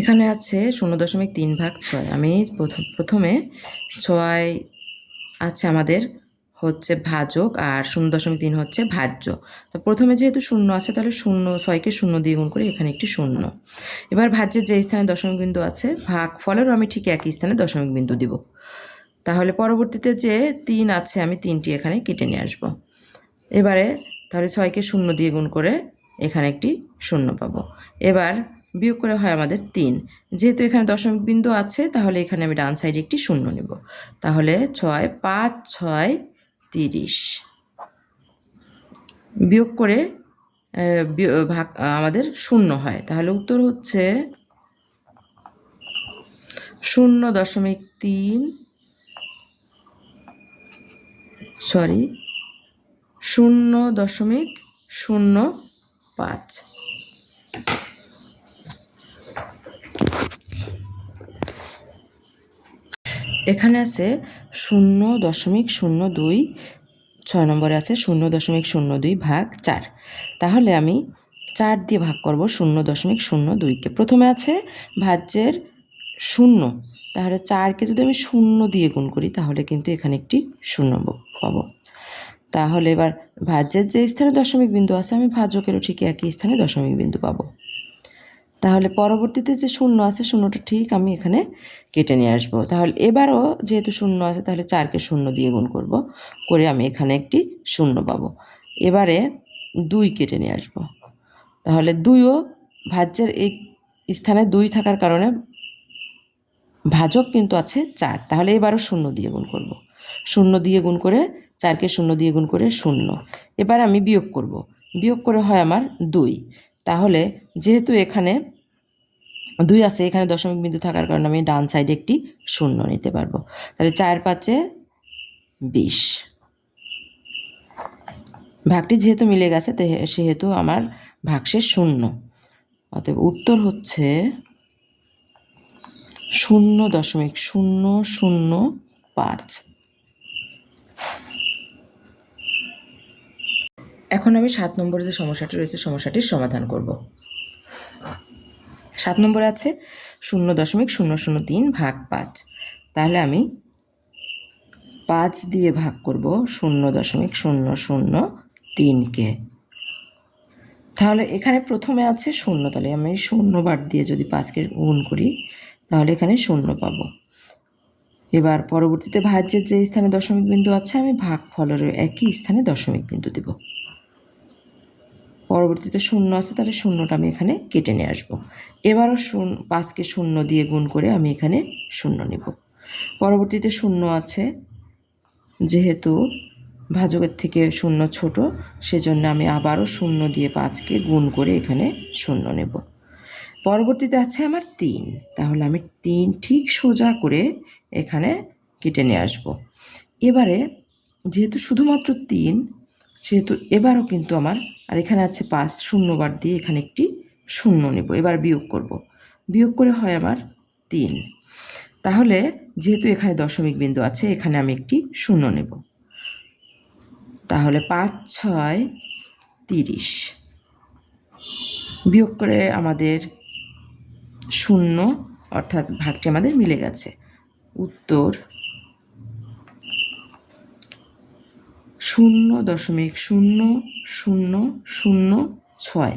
এখানে আছে 0.3 ভাগ 6। আমি প্রথমে 6 আছে আমাদের হচ্ছে ভাজক আর 0.3 হচ্ছে ভাজ্য। তো প্রথমে যেহেতু 0 আছে তাহলে 6কে 0 দিয়ে গুণ করে এখানে একটি 0। এবার ভাজ্যের যে স্থানে দশমিক বিন্দু আছে ভাগফলেরও আমি ঠিক একই স্থানে দশমিক বিন্দু দিব। তাহলে পরবর্তীতে যে 3 আছে আমি 3টি এখানে কেটে নিয়ে আসব। এবারে তাহলে 6কে 0 দিয়ে গুণ করে এখানে একটি 0 পাবো। এবার বিয়োগ করে হয় আমাদের 3। যেহেতু এখানে দশমিক বিন্দু আছে তাহলে এখানে আমি ডান সাইডে একটি 0 নেব। তাহলে 6 5 6 30 বিয়োগ করে ভাগ আমাদের 0 হয়। তাহলে উত্তর হচ্ছে 0.05। এখানে আছে 0.02। 6 নম্বরে আছে 0.02 ভাগ 4। তাহলে আমি 4 দিয়ে ভাগ করব 0.02কে। প্রথমে আছে ভাজ্যের 0, তাহলে 4কে যদি আমি 0 দিয়ে গুণ করি তাহলে কিন্তু এখানে একটি 0 পাবো। তাহলে এবার ভাজ্যের যে স্থানে দশমিক বিন্দু আছে আমি ভাজকেরও ঠিক একই স্থানে দশমিক বিন্দু পাবো। তাহলে পরবর্তীতে যে 0 আছে 0টা ঠিক আমি এখানে কেটে নিয়ে আসবো। তাহলে এবারও যেহেতু 0 আছে তাহলে 4কে 0 দিয়ে গুণ করব, করে আমি এখানে একটি 0 পাবো। এবারে 2 কেটে নিয়ে আসবো। তাহলে 2ও ভাজ্যের এই স্থানে 2 থাকার কারণে ভাজক কিন্তু আছে 4। তাহলে এবারও 0 দিয়ে গুণ করব। 0 দিয়ে গুণ করে 4কে 0 দিয়ে গুণ করে 0। এবার আমি বিয়োগ করব। বিয়োগ করে হয় আমার 2। তাহলে যেহেতু এখানে 2 আছে, এখানে দশমিক বিন্দু থাকার কারণে আমি ডান সাইডে একটি 0 নিতে পারবো। তাহলে 4 5 20। ভাগটি যেহেতু মিলে গেছে সেহেতু আমার ভাগশেষ 0। অতএব উত্তর হচ্ছে 0.005। এখন আমি 7 নম্বরে যে সমস্যাটি রয়েছে সমস্যাটির সমাধান করব। 7 নম্বরে আছে 0.003 ভাগ 5। তাহলে আমি 5 দিয়ে ভাগ করব 0.003কে। তাহলে এখানে প্রথমে আছে 0, তাহলে আমি 0 বাদ দিয়ে যদি 5কে গুণ করি তাহলে এখানে 0 পাবো। এবার পরবর্তীতে ভাজ্যের যে স্থানে দশমিক বিন্দু আছে আমি ভাগফলেরও একই স্থানে দশমিক বিন্দু দেব। পরবর্তীতে 0 আছে তাহলে 0টা আমি এখানে কেটে নিয়ে আসবো। এবারও 5কে 0 দিয়ে গুণ করে আমি এখানে 0 নেব। পরবর্তীতে 0 আছে, যেহেতু ভাজকের থেকে 0 ছোট সেজন্য আমি আবারও 0 দিয়ে 5কে গুণ করে এখানে 0 নেব। পরবর্তীতে আছে আমার 3। তাহলে আমি 3 ঠিক সোজা করে এখানে কেটে নিয়ে আসব। এবারে যেহেতু শুধুমাত্র 3 সেহেতু এবারও কিন্তু আমার আর এখানে আছে 5, 0 বার দিয়ে এখানে একটি 0 নেব। এবার বিয়োগ করব। বিয়োগ করে হয় আমার 3। তাহলে যেহেতু এখানে দশমিক বিন্দু আছে এখানে আমি একটি 0 নেব। তাহলে 5 6 30 বিয়োগ করে আমাদের 0, অর্থাৎ ভাগটি আমাদের মিলে গেছে। উত্তর 0.0006।